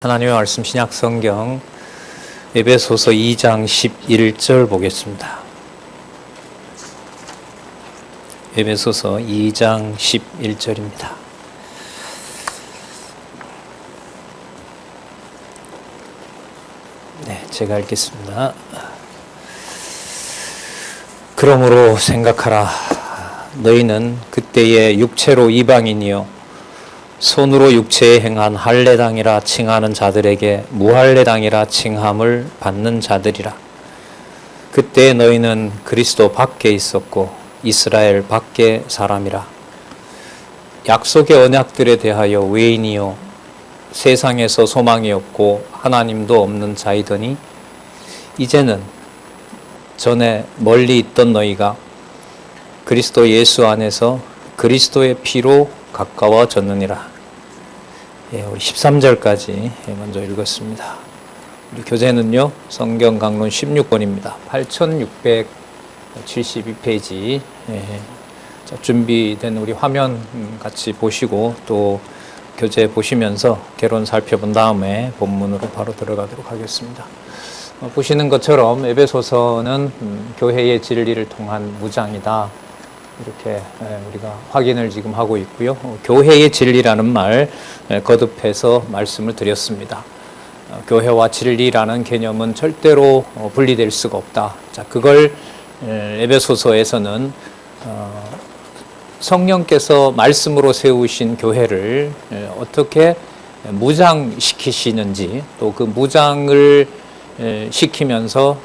하나님의 말씀 신약 성경 에베소서 2장 11절 보겠습니다. 에베소서 2장 11절입니다. 네, 제가 읽겠습니다. 그러므로 생각하라. 너희는 그때의 육체로 이방인이요 손으로 육체에 행한 할례당이라 칭하는 자들에게 무할례당이라 칭함을 받는 자들이라. 그때 너희는 그리스도 밖에 있었고 이스라엘 밖에 사람이라. 약속의 언약들에 대하여 외인이요 세상에서 소망이 없고 하나님도 없는 자이더니 이제는 전에 멀리 있던 너희가 그리스도 예수 안에서 그리스도의 피로 가까워졌느니라. 우리 13절까지 먼저 읽었습니다. 우리 교재는요, 성경 강론 16권입니다. 8672페이지. 자, 준비된 우리 화면 같이 보시고 또 교재 보시면서 개론 살펴본 다음에 본문으로 바로 들어가도록 하겠습니다. 보시는 것처럼 에베소서는 교회의 진리를 통한 무장이다. 이렇게 우리가 확인을 지금 하고 있고요. 교회의 진리라는 말 거듭해서 말씀을 드렸습니다. 교회와 진리라는 개념은 절대로 분리될 수가 없다. 자, 그걸 에베소서에서는 성령께서 말씀으로 세우신 교회를 어떻게 무장시키시는지 또 그 무장을 시키면서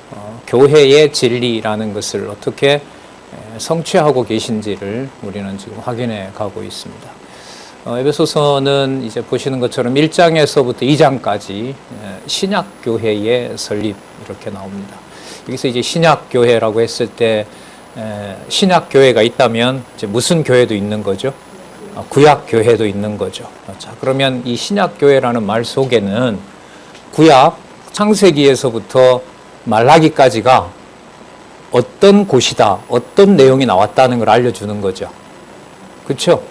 교회의 진리라는 것을 어떻게 성취하고 계신지를 우리는 지금 확인해 가고 있습니다. 에베소서는 이제 보시는 것처럼 1장에서부터 2장까지 신약교회의 설립 이렇게 나옵니다. 여기서 이제 신약교회라고 했을 때 신약교회가 있다면 이제 무슨 교회도 있는 거죠? 구약교회도 있는 거죠. 자, 그러면 이 신약교회라는 말 속에는 구약 창세기에서부터 말라기까지가 어떤 곳이다, 어떤 내용이 나왔다는 걸 알려주는 거죠. 그렇죠?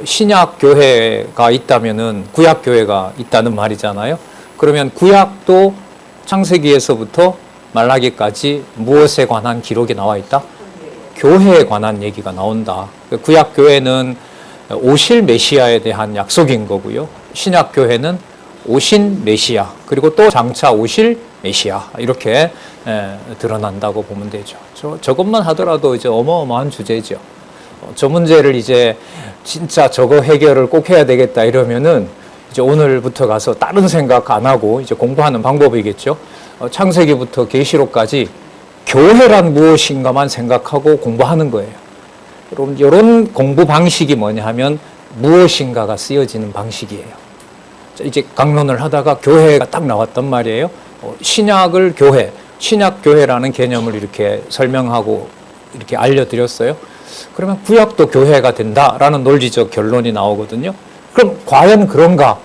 신약교회가 있다면은 구약교회가 있다는 말이잖아요. 그러면 구약도 창세기에서부터 말라기까지 무엇에 관한 기록이 나와 있다? 교회에 관한 얘기가 나온다. 구약교회는 오실 메시아에 대한 약속인 거고요. 신약교회는 오신 메시아, 그리고 또 장차 오실 메시아, 이렇게 드러난다고 보면 되죠. 저것만 하더라도 이제 어마어마한 주제죠. 저 문제를 이제 진짜 저거 해결을 꼭 해야 되겠다 이러면은 이제 오늘부터 가서 다른 생각 안 하고 이제 공부하는 방법이겠죠. 창세기부터 계시록까지 교회란 무엇인가만 생각하고 공부하는 거예요. 여러분, 이런 공부 방식이 뭐냐 하면 무엇인가가 쓰여지는 방식이에요. 이제 강론을 하다가 교회가 딱 나왔단 말이에요. 신약을 교회, 신약교회라는 개념을 이렇게 설명하고 이렇게 알려드렸어요. 그러면 구약도 교회가 된다라는 논리적 결론이 나오거든요. 그럼 과연 그런가?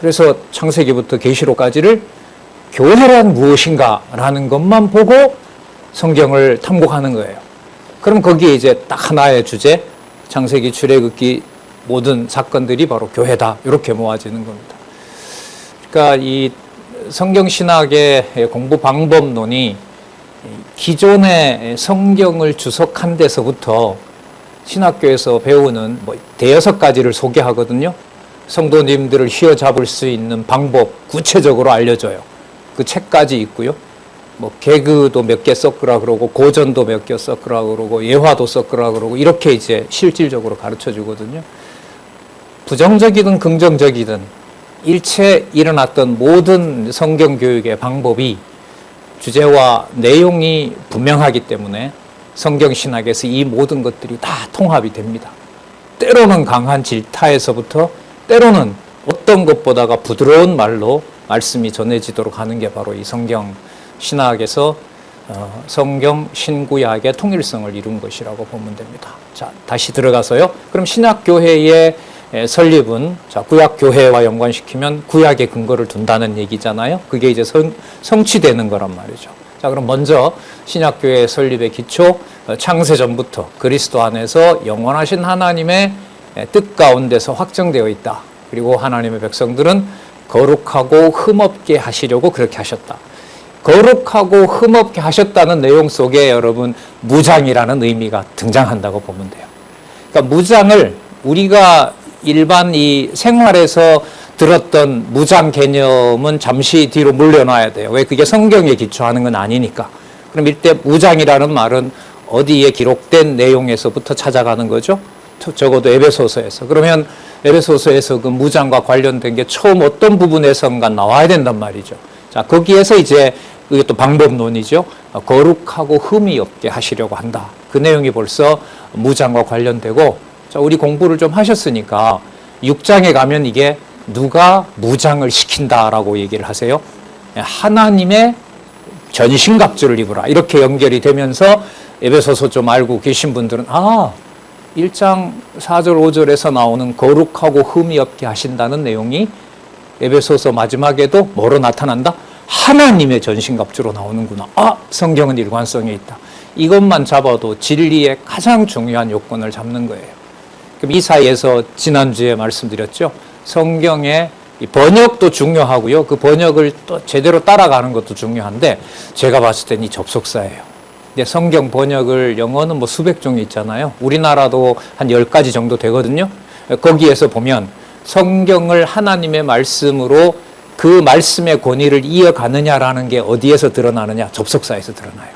그래서 창세기부터 계시록까지를 교회란 무엇인가라는 것만 보고 성경을 탐구하는 거예요. 그럼 거기에 이제 딱 하나의 주제, 창세기, 출애굽기 모든 사건들이 바로 교회다. 이렇게 모아지는 겁니다. 그러니까 이 성경신학의 공부 방법론이 기존의 성경을 주석한 데서부터 신학교에서 배우는 대여섯 가지를 소개하거든요. 성도님들을 휘어잡을 수 있는 방법 구체적으로 알려줘요. 그 책까지 있고요. 개그도 몇 개 섞으라 그러고 고전도 몇 개 섞으라 그러고 예화도 섞으라 그러고 이렇게 이제 실질적으로 가르쳐 주거든요. 부정적이든 긍정적이든 일체 일어났던 모든 성경 교육의 방법이 주제와 내용이 분명하기 때문에 성경 신학에서 이 모든 것들이 다 통합이 됩니다. 때로는 강한 질타에서부터 때로는 어떤 것보다가 부드러운 말로 말씀이 전해지도록 하는 게 바로 이 성경 신학에서 성경 신구약의 통일성을 이룬 것이라고 보면 됩니다. 자, 다시 들어가서요. 그럼 신약교회의 설립은 자, 구약교회와 연관시키면 구약의 근거를 둔다는 얘기잖아요. 그게 이제 성취되는 거란 말이죠. 자, 그럼 먼저 신약교회 설립의 기초, 창세전부터 그리스도 안에서 영원하신 하나님의 뜻 가운데서 확정되어 있다. 그리고 하나님의 백성들은 거룩하고 흠없게 하시려고 그렇게 하셨다. 거룩하고 흠없게 하셨다는 내용 속에 여러분 무장이라는 의미가 등장한다고 보면 돼요. 그러니까 무장을 우리가 일반 이 생활에서 들었던 무장 개념은 잠시 뒤로 물려놔야 돼요. 왜? 그게 성경에 기초하는 건 아니니까. 그럼 이때 무장이라는 말은 어디에 기록된 내용에서부터 찾아가는 거죠? 적어도 에베소서에서. 그러면 에베소서에서 그 무장과 관련된 게 처음 어떤 부분에선가 나와야 된단 말이죠. 자, 거기에서 이제 이것도 방법론이죠. 거룩하고 흠이 없게 하시려고 한다. 그 내용이 벌써 무장과 관련되고, 자, 우리 공부를 좀 하셨으니까 6장에 가면 이게 누가 무장을 시킨다라고 얘기를 하세요? 하나님의 전신갑주를 입으라. 이렇게 연결이 되면서 에베소서 좀 알고 계신 분들은 1장 4절 5절에서 나오는 거룩하고 흠이 없게 하신다는 내용이 에베소서 마지막에도 뭐로 나타난다? 하나님의 전신갑주로 나오는구나. 성경은 일관성이 있다. 이것만 잡아도 진리의 가장 중요한 요건을 잡는 거예요. 그럼 이 사이에서 지난주에 말씀드렸죠. 성경의 번역도 중요하고요. 그 번역을 또 제대로 따라가는 것도 중요한데 제가 봤을 땐 이 접속사예요. 근데 성경 번역을 영어는 뭐 수백 종이 있잖아요. 우리나라도 한 10가지 정도 되거든요. 거기에서 보면 성경을 하나님의 말씀으로 그 말씀의 권위를 이어가느냐라는 게 어디에서 드러나느냐? 접속사에서 드러나요.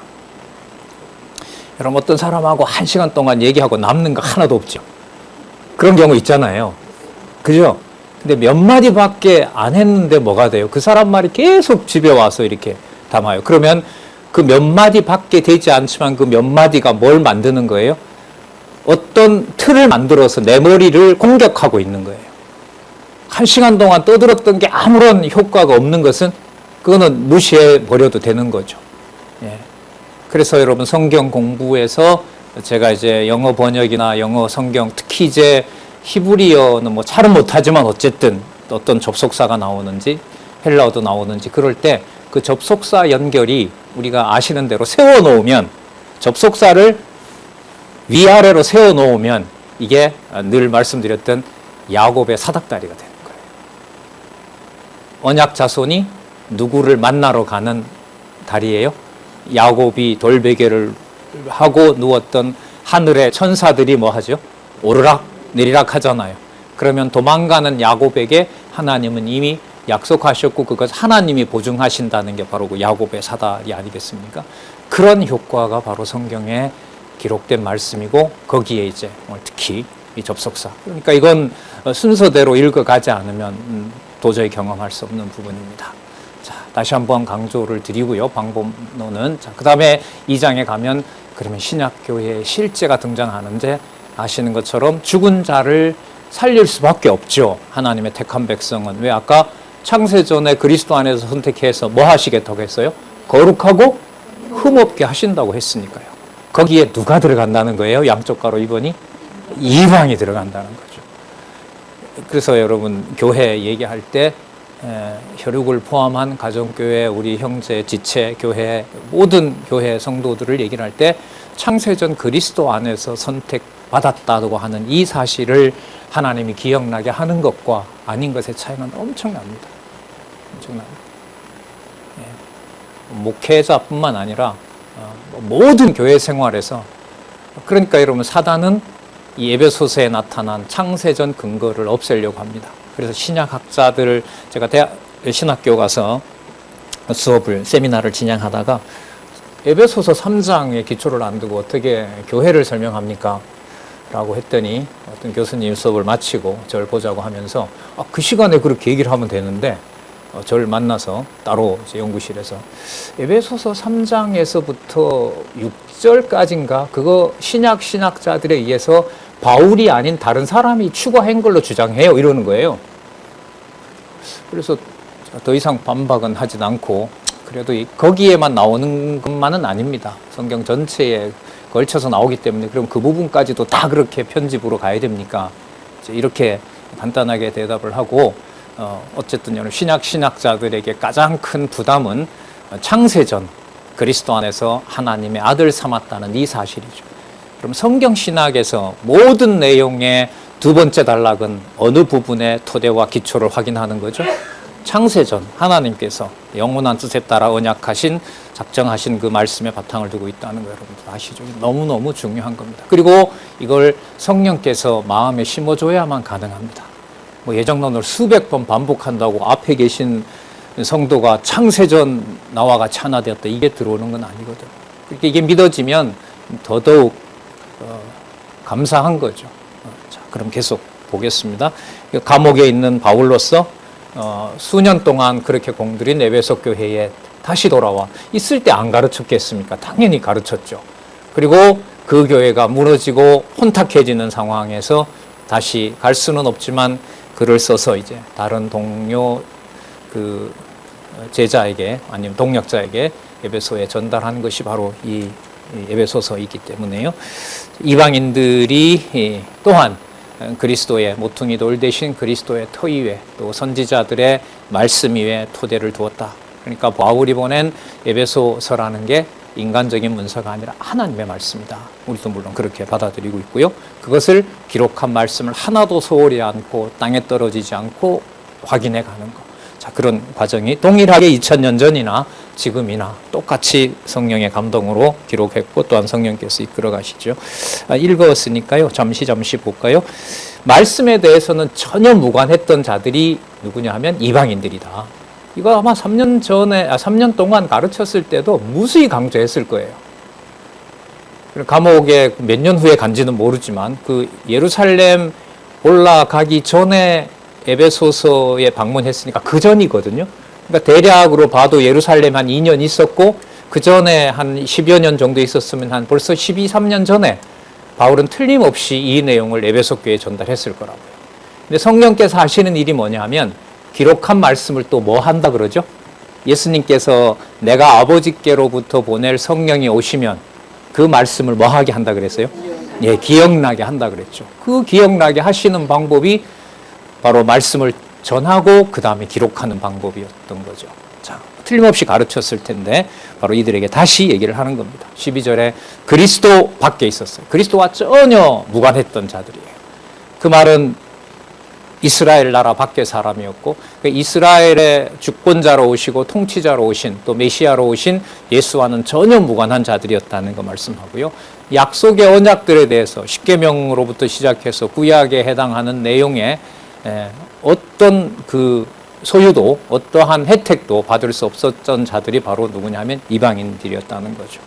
여러분 어떤 사람하고 1시간 동안 얘기하고 남는 거 하나도 없죠. 그런 경우 있잖아요. 그죠? 근데 몇 마디밖에 안 했는데 뭐가 돼요? 그 사람 말이 계속 집에 와서 이렇게 담아요. 그러면 그 몇 마디밖에 되지 않지만 그 몇 마디가 뭘 만드는 거예요? 어떤 틀을 만들어서 내 머리를 공격하고 있는 거예요. 1시간 동안 떠들었던 게 아무런 효과가 없는 것은 그거는 무시해 버려도 되는 거죠. 예. 그래서 여러분 성경 공부에서 제가 이제 영어 번역이나 영어 성경 특히 이제 히브리어는 뭐 잘은 못하지만 어쨌든 어떤 접속사가 나오는지 헬라어도 나오는지 그럴 때 그 접속사 연결이 우리가 아시는 대로 세워놓으면 접속사를 위아래로 세워놓으면 이게 늘 말씀드렸던 야곱의 사닥다리가 되는 거예요. 언약 자손이 누구를 만나러 가는 다리예요? 야곱이 돌베개를 하고 누웠던 하늘의 천사들이 뭐 하죠? 오르락 내리락 하잖아요. 그러면 도망가는 야곱에게 하나님은 이미 약속하셨고 그것 하나님이 보증하신다는 게 바로 그 야곱의 사다리 아니겠습니까? 그런 효과가 바로 성경에 기록된 말씀이고 거기에 이제 특히 이 접속사. 그러니까 이건 순서대로 읽어가지 않으면 도저히 경험할 수 없는 부분입니다. 자, 다시 한번 강조를 드리고요. 방법론은. 자, 그 다음에 2장에 가면 그러면 신약교회의 실제가 등장하는데 아시는 것처럼 죽은 자를 살릴 수밖에 없죠. 하나님의 택한 백성은. 왜 아까 창세전에 그리스도 안에서 선택해서 뭐 하시겠다고 했어요? 거룩하고 흠없게 하신다고 했으니까요. 거기에 누가 들어간다는 거예요? 양쪽 가로 2번이? 이방이 들어간다는 거죠. 그래서 여러분 교회 얘기할 때 혈육을 포함한 가정교회, 우리 형제, 지체, 교회, 모든 교회 성도들을 얘기를 할 때 창세전 그리스도 안에서 선택받았다고 하는 이 사실을 하나님이 기억나게 하는 것과 아닌 것의 차이는 엄청납니다. 엄청납니다. 목회자뿐만 아니라 모든 교회 생활에서 그러니까 여러분 사단은 이 에베소서에 나타난 창세전 근거를 없애려고 합니다. 그래서 신약학자들 제가 신학교 가서 수업을 세미나를 진행하다가 에베소서 3장의 기초를 안 두고 어떻게 교회를 설명합니까? 라고 했더니 어떤 교수님 수업을 마치고 저를 보자고 하면서 그 시간에 그렇게 얘기를 하면 되는데 저를 만나서 따로 이제 연구실에서 에베소서 3장에서부터 6절까지인가 그거 신학자들에 의해서 바울이 아닌 다른 사람이 추가한 걸로 주장해요 이러는 거예요. 그래서 더 이상 반박은 하진 않고 그래도 거기에만 나오는 것만은 아닙니다. 성경 전체에 걸쳐서 나오기 때문에 그럼 그 부분까지도 다 그렇게 편집으로 가야 됩니까? 이렇게 간단하게 대답을 하고 어쨌든 여러분 신학자들에게 가장 큰 부담은 창세전 그리스도 안에서 하나님의 아들 삼았다는 이 사실이죠. 그럼 성경 신학에서 모든 내용의 두 번째 단락은 어느 부분의 토대와 기초를 확인하는 거죠? 창세전 하나님께서 영원한 뜻에 따라 언약하신 작정하신 그 말씀에 바탕을 두고 있다는 거 여러분들 아시죠? 너무너무 중요한 겁니다. 그리고 이걸 성령께서 마음에 심어줘야만 가능합니다. 뭐 예정론을 수백 번 반복한다고 앞에 계신 성도가 창세전 나와 같이 하나 되었다 이게 들어오는 건 아니거든요. 그러니까 이게 믿어지면 더더욱 감사한 거죠. 자, 그럼 계속 보겠습니다. 감옥에 있는 바울로서 수년 동안 그렇게 공들인 에베소 교회에 다시 돌아와 있을 때 안 가르쳤겠습니까? 당연히 가르쳤죠. 그리고 그 교회가 무너지고 혼탁해지는 상황에서 다시 갈 수는 없지만 글을 써서 이제 다른 동료 그 제자에게 아니면 동역자에게 에베소에 전달한 것이 바로 이 에베소서이기 때문에요. 이방인들이 또한 그리스도의 모퉁이 돌 대신 그리스도의 터 위에 또 선지자들의 말씀 위에 토대를 두었다. 그러니까 바울이 보낸 에베소서라는 게 인간적인 문서가 아니라 하나님의 말씀이다. 우리도 물론 그렇게 받아들이고 있고요. 그것을 기록한 말씀을 하나도 소홀히 않고 땅에 떨어지지 않고 확인해 가는 것. 자, 그런 과정이 동일하게 2000년 전이나 지금이나 똑같이 성령의 감동으로 기록했고 또한 성령께서 이끌어 가시죠. 읽었으니까요. 잠시 볼까요? 말씀에 대해서는 전혀 무관했던 자들이 누구냐 하면 이방인들이다. 이거 아마 3년 동안 가르쳤을 때도 무수히 강조했을 거예요. 감옥에 몇 년 후에 간지는 모르지만 그 예루살렘 올라가기 전에 에베소서에 방문했으니까 그 전이거든요. 그러니까 대략으로 봐도 예루살렘 한 2년 있었고 그 전에 한 10여 년 정도 있었으면 한 벌써 12, 3년 전에 바울은 틀림없이 이 내용을 에베소 교회에 전달했을 거라고요. 근데 성령께서 하시는 일이 뭐냐 하면 기록한 말씀을 또 뭐 한다 그러죠? 예수님께서 내가 아버지께로부터 보낼 성령이 오시면 그 말씀을 뭐 하게 한다 그랬어요? 예, 기억나게 한다 그랬죠. 그 기억나게 하시는 방법이 바로 말씀을 전하고 그 다음에 기록하는 방법이었던 거죠. 자, 틀림없이 가르쳤을 텐데 바로 이들에게 다시 얘기를 하는 겁니다. 12절에 그리스도 밖에 있었어요. 그리스도와 전혀 무관했던 자들이에요. 그 말은 이스라엘 나라 밖의 사람이었고 이스라엘의 주권자로 오시고 통치자로 오신 또 메시아로 오신 예수와는 전혀 무관한 자들이었다는 거 말씀하고요. 약속의 언약들에 대해서 십계명으로부터 시작해서 구약에 해당하는 내용에 어떤 그 소유도 어떠한 혜택도 받을 수 없었던 자들이 바로 누구냐면 이방인들이었다는 거죠.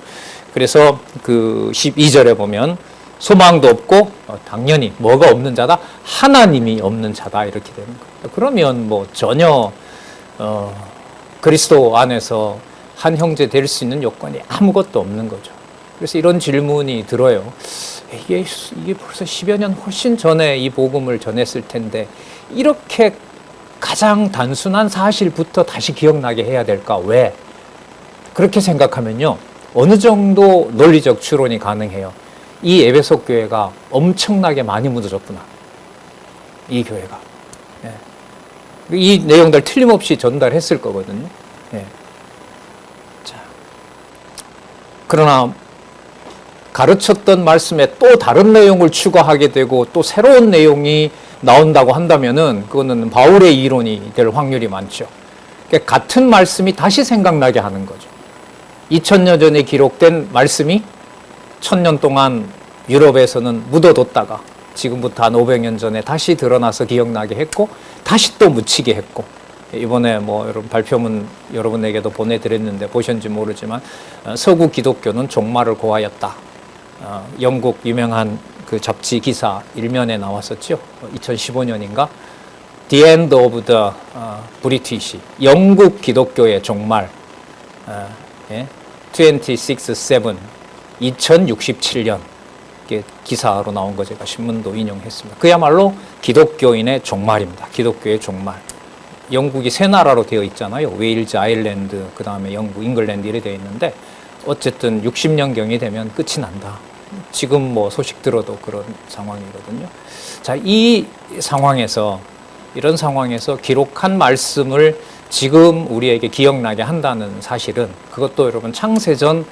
그래서 그 12절에 보면 소망도 없고 당연히 뭐가 없는 자다? 하나님이 없는 자다 이렇게 되는 거예요. 그러면 뭐 전혀 그리스도 안에서 한 형제 될 수 있는 요건이 아무것도 없는 거죠. 그래서 이런 질문이 들어요. 이게 벌써 10여 년 훨씬 전에 이 복음을 전했을 텐데 이렇게 가장 단순한 사실부터 다시 기억나게 해야 될까? 왜? 그렇게 생각하면요. 어느 정도 논리적 추론이 가능해요. 이 에베소 교회가 엄청나게 많이 무너졌구나. 이 교회가. 예. 이 내용들 틀림없이 전달했을 거거든요. 예. 자. 그러나 가르쳤던 말씀에 또 다른 내용을 추가하게 되고 또 새로운 내용이 나온다고 한다면은 그거는 바울의 이론이 될 확률이 많죠. 그러니까 같은 말씀이 다시 생각나게 하는 거죠. 2000년 전에 기록된 말씀이 1000년 동안 유럽에서는 묻어뒀다가 지금부터 한 500년 전에 다시 드러나서 기억나게 했고 다시 또 묻히게 했고 이번에 뭐 여러분 발표문 여러분에게도 보내드렸는데 보셨는지 모르지만 서구 기독교는 종말을 고하였다. 영국 유명한 그 잡지 기사 일면에 나왔었죠. 2015년인가? The End of the British. 영국 기독교의 종말. 26/7. 2067년. 기사로 나온 거 제가 신문도 인용했습니다. 그야말로 기독교인의 종말입니다. 기독교의 종말. 영국이 세 나라로 되어 있잖아요. 웨일즈, 아일랜드, 그 다음에 영국, 잉글랜드 이래 되어 있는데 어쨌든 60년경이 되면 끝이 난다. 지금 뭐 소식 들어도 그런 상황이거든요. 자, 이 상황에서 이런 상황에서 기록한 말씀을 지금 우리에게 기억나게 한다는 사실은 그것도 여러분 창세전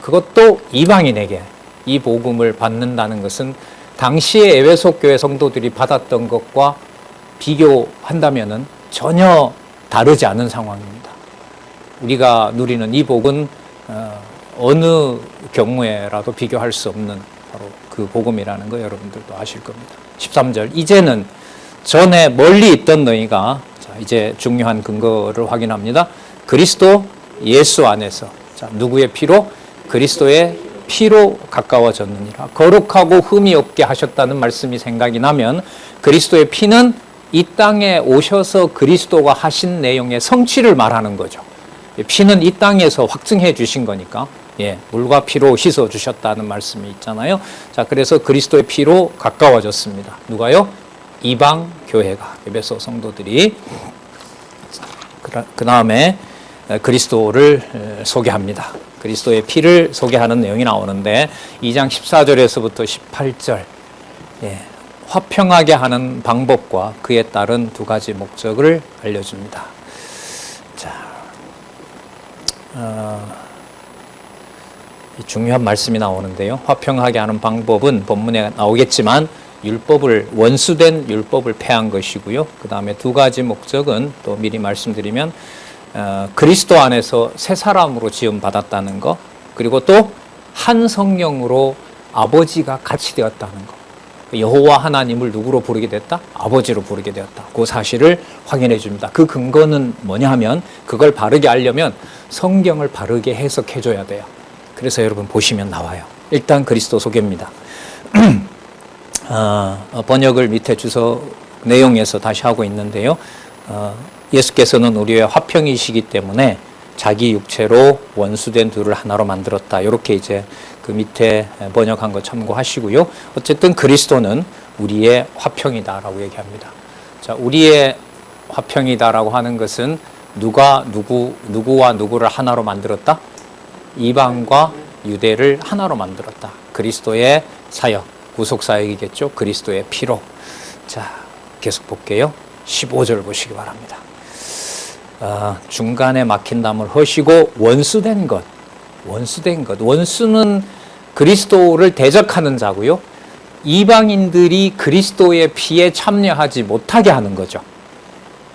그것도 이방인에게 이 복음을 받는다는 것은 당시의 에베소 교회 성도들이 받았던 것과 비교한다면은 전혀 다르지 않은 상황입니다. 우리가 누리는 이 복은 어느 경우에라도 비교할 수 없는 바로 그 복음이라는 거 여러분들도 아실 겁니다. 13절, 이제는 전에 멀리 있던 너희가, 자, 이제 중요한 근거를 확인합니다. 그리스도 예수 안에서, 자, 누구의 피로? 그리스도의 피로 가까워졌느니라. 거룩하고 흠이 없게 하셨다는 말씀이 생각이 나면 그리스도의 피는 이 땅에 오셔서 그리스도가 하신 내용의 성취를 말하는 거죠. 피는 이 땅에서 확증해 주신 거니까, 예, 물과 피로 씻어 주셨다는 말씀이 있잖아요. 자, 그래서 그리스도의 피로 가까워졌습니다. 누가요? 이방 교회가, 에베소 성도들이. 그 다음에 그리스도를 소개합니다. 그리스도의 피를 소개하는 내용이 나오는데 2장 14절에서부터 18절, 예, 화평하게 하는 방법과 그에 따른 두 가지 목적을 알려줍니다. 자, 중요한 말씀이 나오는데요. 화평하게 하는 방법은 본문에 나오겠지만 율법을, 원수된 율법을 폐한 것이고요. 그 다음에 두 가지 목적은 또 미리 말씀드리면 그리스도 안에서 새 사람으로 지음 받았다는 것, 그리고 또 한 성령으로 아버지가 같이 되었다는 것. 여호와 하나님을 누구로 부르게 됐다? 아버지로 부르게 되었다. 그 사실을 확인해 줍니다. 그 근거는 뭐냐 하면, 그걸 바르게 알려면 성경을 바르게 해석해 줘야 돼요. 그래서 여러분 보시면 나와요. 일단 그리스도 소개입니다. 번역을 밑에 주소 내용에서 다시 하고 있는데요. 예수께서는 우리의 화평이시기 때문에 자기 육체로 원수된 둘을 하나로 만들었다. 이렇게 이제 그 밑에 번역한 거 참고하시고요. 어쨌든 그리스도는 우리의 화평이다라고 얘기합니다. 자, 우리의 화평이다라고 하는 것은 누구와 누구를 하나로 만들었다? 이방과 유대를 하나로 만들었다. 그리스도의 사역, 구속 사역이겠죠. 그리스도의 피로. 자, 계속 볼게요. 15절 보시기 바랍니다. 중간에 막힌 담을 허시고 원수된 것. 원수는 그리스도를 대적하는 자고요. 이방인들이 그리스도의 피에 참여하지 못하게 하는 거죠.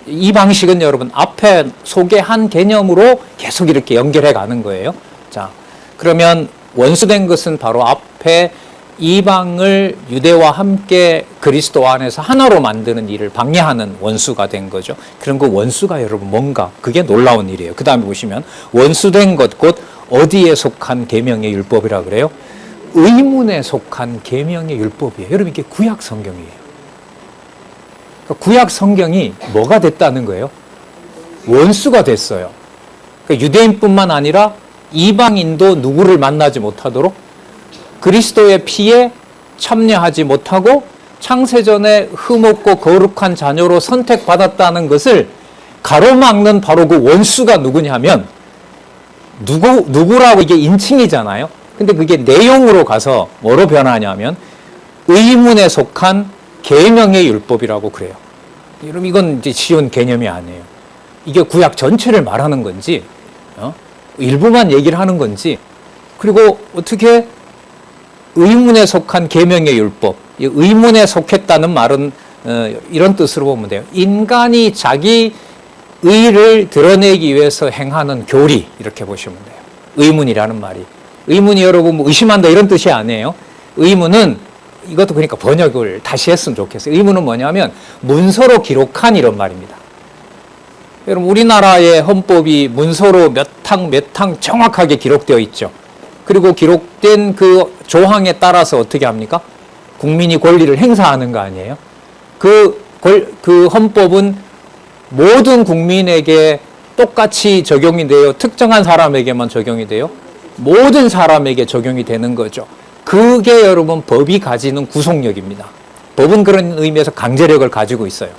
이 방식은 여러분 앞에 소개한 개념으로 계속 이렇게 연결해 가는 거예요. 자, 그러면 원수된 것은 바로 앞에 이방을 유대와 함께 그리스도 안에서 하나로 만드는 일을 방해하는 원수가 된 거죠. 그럼 그 원수가 여러분 뭔가, 그게 놀라운 일이에요. 그 다음에 보시면 원수된 것 곧 어디에 속한 계명의 율법이라 그래요? 의문에 속한 계명의 율법이에요. 여러분 이게 구약 성경이에요. 그러니까 구약 성경이 뭐가 됐다는 거예요? 원수가 됐어요. 그러니까 유대인뿐만 아니라 이방인도 누구를 만나지 못하도록 그리스도의 피에 참여하지 못하고 창세전에 흠없고 거룩한 자녀로 선택받았다는 것을 가로막는 바로 그 원수가 누구냐 하면 누구라고 이게 인칭이잖아요. 근데 그게 내용으로 가서 뭐로 변하냐면 의문에 속한 계명의 율법이라고 그래요. 여러분 이건 이제 쉬운 개념이 아니에요. 이게 구약 전체를 말하는 건지 일부만 얘기를 하는 건지, 그리고 어떻게 의문에 속한 계명의 율법, 의문에 속했다는 말은 이런 뜻으로 보면 돼요. 인간이 자기 의를 드러내기 위해서 행하는 교리, 이렇게 보시면 돼요. 의문이라는 말이. 의문이 여러분 뭐 의심한다 이런 뜻이 아니에요. 의문은, 이것도 그러니까 번역을 다시 했으면 좋겠어요. 의문은 뭐냐면 문서로 기록한 이런 말입니다. 여러분 우리나라의 헌법이 문서로 몇 항 정확하게 기록되어 있죠. 그리고 기록된 그 조항에 따라서 어떻게 합니까? 국민이 권리를 행사하는 거 아니에요? 그 헌법은 모든 국민에게 똑같이 적용이 돼요? 특정한 사람에게만 적용이 돼요? 모든 사람에게 적용이 되는 거죠. 그게 여러분 법이 가지는 구속력입니다. 법은 그런 의미에서 강제력을 가지고 있어요.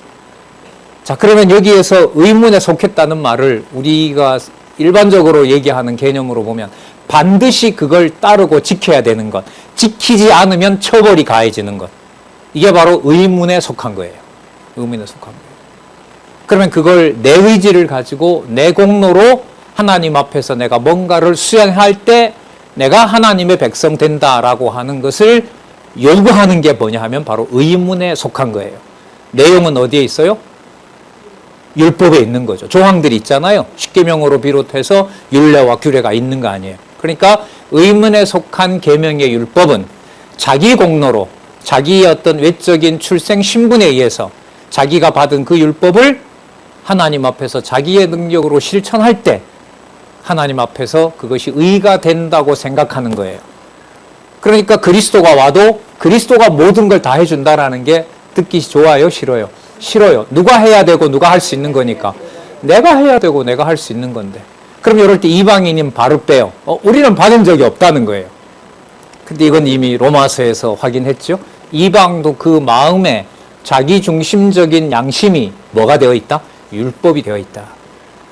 자, 그러면 여기에서 의문에 속했다는 말을 우리가 일반적으로 얘기하는 개념으로 보면 반드시 그걸 따르고 지켜야 되는 것, 지키지 않으면 처벌이 가해지는 것, 이게 바로 의문에 속한 거예요. 의문에 속한 거예요. 그러면 그걸 내 의지를 가지고 내 공로로 하나님 앞에서 내가 뭔가를 수행할 때 내가 하나님의 백성 된다라고 하는 것을 요구하는 게 뭐냐 하면 바로 의문에 속한 거예요. 내용은 어디에 있어요? 율법에 있는 거죠. 조항들이 있잖아요. 십계명으로 비롯해서 율례와 규례가 있는 거 아니에요. 그러니까 의문에 속한 계명의 율법은 자기 공로로 자기의 어떤 외적인 출생 신분에 의해서 자기가 받은 그 율법을 하나님 앞에서 자기의 능력으로 실천할 때 하나님 앞에서 그것이 의가 된다고 생각하는 거예요. 그러니까 그리스도가 와도 그리스도가 모든 걸 다 해준다라는 게 듣기 좋아요? 싫어요? 싫어요. 누가 해야 되고 누가 할 수 있는 거니까. 내가 해야 되고 내가 할 수 있는 건데. 그럼 이럴 때 이방인인 바로 빼요. 우리는 받은 적이 없다는 거예요. 근데 이건 이미 로마서에서 확인했죠. 이방도 그 마음에 자기중심적인 양심이 뭐가 되어 있다? 율법이 되어 있다.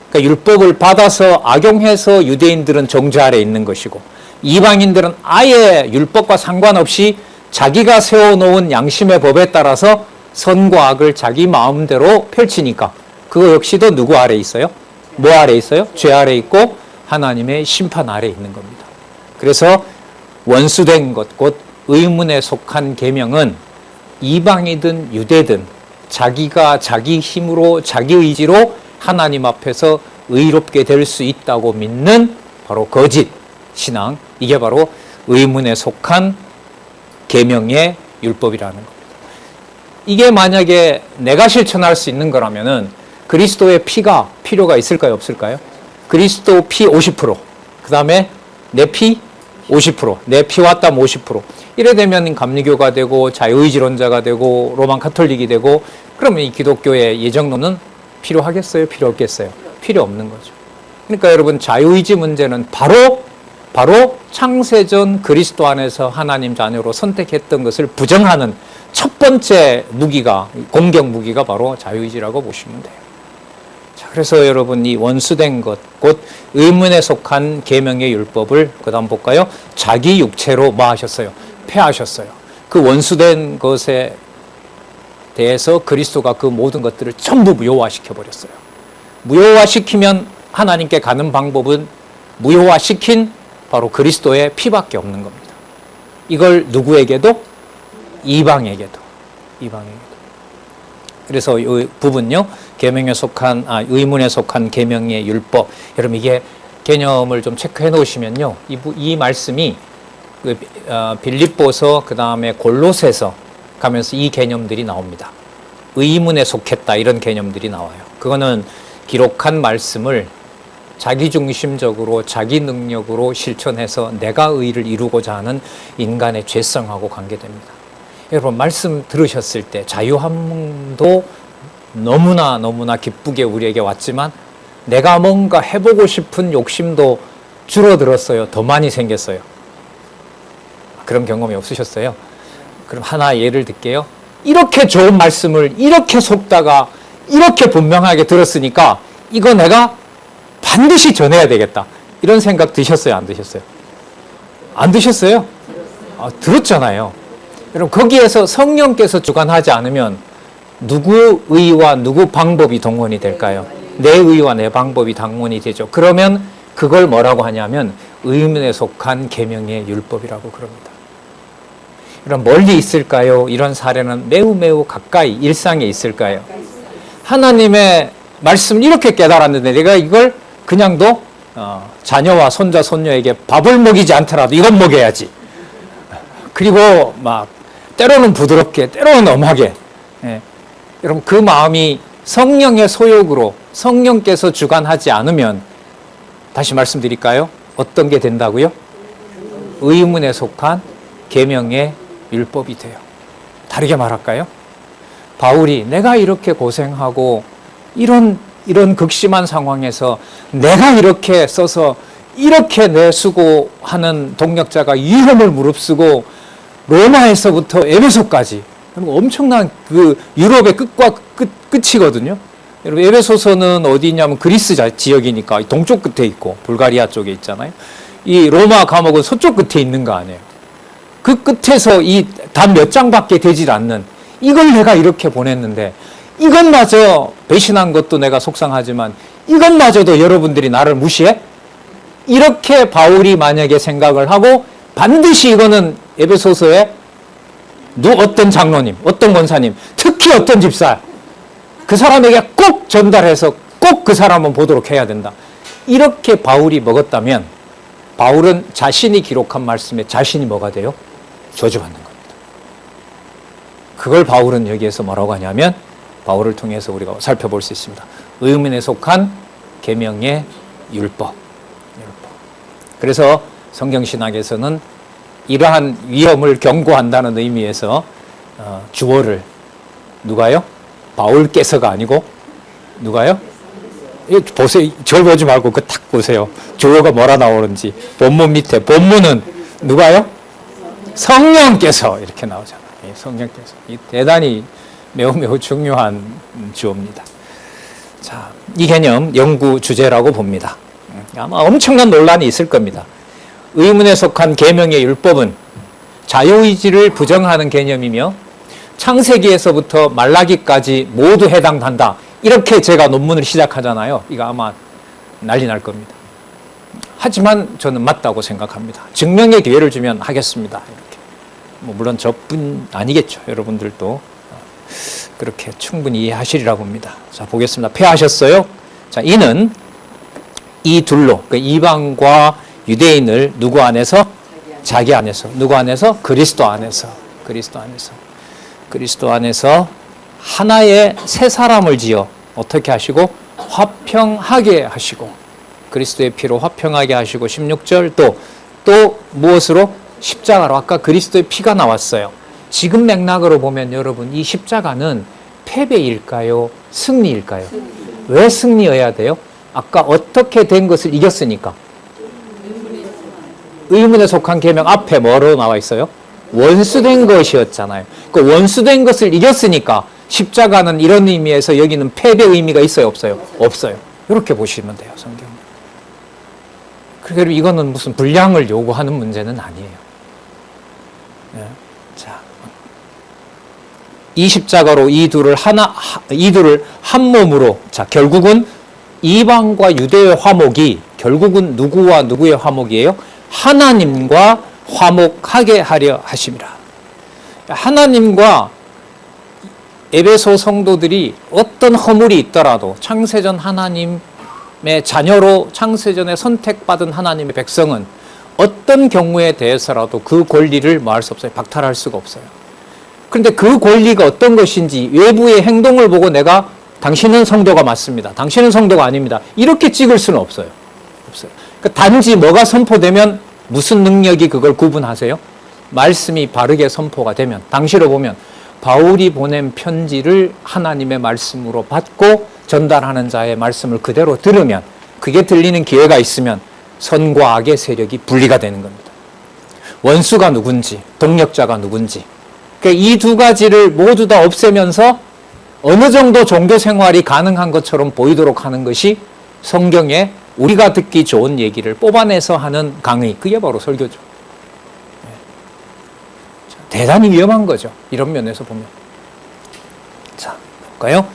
그러니까 율법을 받아서 악용해서 유대인들은 정죄 아래 있는 것이고 이방인들은 아예 율법과 상관없이 자기가 세워놓은 양심의 법에 따라서 선과 악을 자기 마음대로 펼치니까 그거 역시도 누구 아래 있어요? 뭐 아래 있어요? 죄 아래 있고 하나님의 심판 아래 있는 겁니다. 그래서 원수된 것, 곧 의문에 속한 계명은 이방이든 유대든 자기가 자기 힘으로 자기 의지로 하나님 앞에서 의롭게 될 수 있다고 믿는 바로 거짓 신앙, 이게 바로 의문에 속한 계명의 율법이라는 겁니다. 이게 만약에 내가 실천할 수 있는 거라면은 그리스도의 피가 필요가 있을까요? 없을까요? 그리스도 피 50%, 그 다음에 내 피 50%, 내 피와 땀 50%. 이래 되면 감리교가 되고 자유의지론자가 되고 로만 카톨릭이 되고 그러면 이 기독교의 예정론은 필요하겠어요? 필요 없겠어요? 필요 없는 거죠. 그러니까 여러분 자유의지 문제는 바로 창세전 그리스도 안에서 하나님 자녀로 선택했던 것을 부정하는 첫 번째 무기가, 공격 무기가 바로 자유의지라고 보시면 돼요. 자, 그래서 여러분 이 원수된 것, 곧 의문에 속한 계명의 율법을 그 다음 볼까요? 자기 육체로 뭐 하셨어요? 폐하셨어요. 그 원수된 것에 대해서 그리스도가 그 모든 것들을 전부 무효화시켜 버렸어요. 무효화시키면 하나님께 가는 방법은 무효화시킨 바로 그리스도의 피밖에 없는 겁니다. 이걸 누구에게도? 이방에게도. 그래서 이 부분요, 계명에 속한, 의문에 속한 계명의 율법. 여러분 이게 개념을 좀 체크해 놓으시면요, 이 말씀이 빌립보서 그 다음에 골로새서 가면서 이 개념들이 나옵니다. 의문에 속했다 이런 개념들이 나와요. 그거는 기록한 말씀을 자기중심적으로 자기 능력으로 실천해서 내가 의를 이루고자 하는 인간의 죄성하고 관계됩니다. 여러분 말씀 들으셨을 때 자유함도 너무나 기쁘게 우리에게 왔지만 내가 뭔가 해보고 싶은 욕심도 줄어들었어요. 더 많이 생겼어요. 그런 경험이 없으셨어요? 그럼 하나 예를 들게요. 이렇게 좋은 말씀을 이렇게 속다가 이렇게 분명하게 들었으니까 이거 내가 반드시 전해야 되겠다. 이런 생각 드셨어요? 안 드셨어요? 안 드셨어요? 들었잖아요. 여러분 거기에서 성령께서 주관하지 않으면 누구 의와 누구 방법이 동원이 될까요? 내 의와 내 방법이 동원이 되죠. 그러면 그걸 뭐라고 하냐면 의문에 속한 계명의 율법이라고 그럽니다. 이런 멀리 있을까요? 이런 사례는 매우 가까이 일상에 있을까요? 하나님의 말씀을 이렇게 깨달았는데 내가 이걸 그냥도 자녀와 손자 손녀에게 밥을 먹이지 않더라도 이건 먹여야지. 그리고 막 때로는 부드럽게 때로는 엄하게. 여러분 그 마음이 성령의 소욕으로 성령께서 주관하지 않으면 다시 말씀드릴까요? 어떤 게 된다고요? 의문에 속한 계명의 율법이 돼요. 다르게 말할까요? 바울이 내가 이렇게 고생하고 이런 극심한 상황에서 내가 이렇게 써서 이렇게 내 수고하는 동력자가 위험을 무릅쓰고 로마에서부터 에베소까지 엄청난 그 유럽의 끝과 끝이거든요. 여러분 에베소서는 어디냐면 그리스 지역이니까 동쪽 끝에 있고 불가리아 쪽에 있잖아요. 이 로마 감옥은 서쪽 끝에 있는 거 아니에요. 그 끝에서 이 단 몇 장밖에 되질 않는 이걸 내가 이렇게 보냈는데 이것마저 배신한 것도 내가 속상하지만 이것마저도 여러분들이 나를 무시해? 이렇게 바울이 만약에 생각을 하고 반드시 이거는 에베소서에 어떤 장로님, 어떤 권사님, 특히 어떤 집사 그 사람에게 꼭 전달해서 꼭 그 사람은 보도록 해야 된다. 이렇게 바울이 먹었다면 바울은 자신이 기록한 말씀에 자신이 뭐가 돼요? 저주받는 겁니다. 그걸 바울은 여기에서 뭐라고 하냐면 바울을 통해서 우리가 살펴볼 수 있습니다. 의문에 속한 계명의 율법. 그래서 성경신학에서는 이러한 위험을 경고한다는 의미에서 주어를 누가요? 바울께서가 아니고 누가요? 보세요. 절 보지 말고 그 딱 보세요. 주어가 뭐라 나오는지. 본문 밑에 본문은 누가요? 성령께서 이렇게 나오잖아요. 성령께서. 이 대단히 매우 중요한 주어입니다. 자, 이 개념 연구 주제라고 봅니다. 아마 엄청난 논란이 있을 겁니다. 의문에 속한 계명의 율법은 자유의지를 부정하는 개념이며 창세기에서부터 말라기까지 모두 해당한다. 이렇게 제가 논문을 시작하잖아요. 이거 아마 난리 날 겁니다. 하지만 저는 맞다고 생각합니다. 증명의 기회를 주면 하겠습니다. 이렇게. 물론 저뿐 아니겠죠. 여러분들도 그렇게 충분히 이해하시리라 봅니다. 자, 보겠습니다. 패하셨어요? 자, 이는 이 둘로, 그러니까 이방과 유대인을 누구 안에서? 자기 안에서. 누구 안에서? 그리스도 안에서. 그리스도 안에서 하나의 새 사람을 지어 어떻게 하시고? 화평하게 하시고, 그리스도의 피로 화평하게 하시고, 16절 또 무엇으로? 십자가로. 아까 그리스도의 피가 나왔어요. 지금 맥락으로 보면 여러분, 이 십자가는 패배일까요? 승리일까요? 왜 승리여야 돼요? 아까 어떻게 된 것을 이겼으니까. 의문에 속한 계명 앞에 뭐로 나와 있어요? 원수된 것이었잖아요. 그 원수된 것을 이겼으니까 십자가는 이런 의미에서 여기는 패배 의미가 있어요? 없어요? 없어요. 이렇게 보시면 돼요, 성경. 그리고 이거는 무슨 분량을 요구하는 문제는 아니에요. 네. 자, 이 십자가로 이 둘을 한 몸으로. 자, 결국은 이방과 유대의 화목이 결국은 누구와 누구의 화목이에요? 하나님과 화목하게 하려 하심이라. 하나님과 에베소 성도들이 어떤 허물이 있더라도 창세전 하나님의 자녀로 창세전에 선택받은 하나님의 백성은 어떤 경우에 대해서라도 그 권리를 뭐 할 수 없어요. 박탈할 수가 없어요. 그런데 그 권리가 어떤 것인지 외부의 행동을 보고 내가 당신은 성도가 맞습니다. 당신은 성도가 아닙니다. 이렇게 찍을 수는 없어요. 그러니까 단지 뭐가 선포되면 무슨 능력이 그걸 구분하세요? 말씀이 바르게 선포가 되면, 당시로 보면 바울이 보낸 편지를 하나님의 말씀으로 받고 전달하는 자의 말씀을 그대로 들으면, 그게 들리는 기회가 있으면 선과 악의 세력이 분리가 되는 겁니다. 원수가 누군지, 동력자가 누군지. 그러니까 이 두 가지를 모두 다 없애면서 어느 정도 종교 생활이 가능한 것처럼 보이도록 하는 것이 성경에 우리가 듣기 좋은 얘기를 뽑아내서 하는 강의, 그게 바로 설교죠. 대단히 위험한 거죠. 이런 면에서 보면. 자, 볼까요?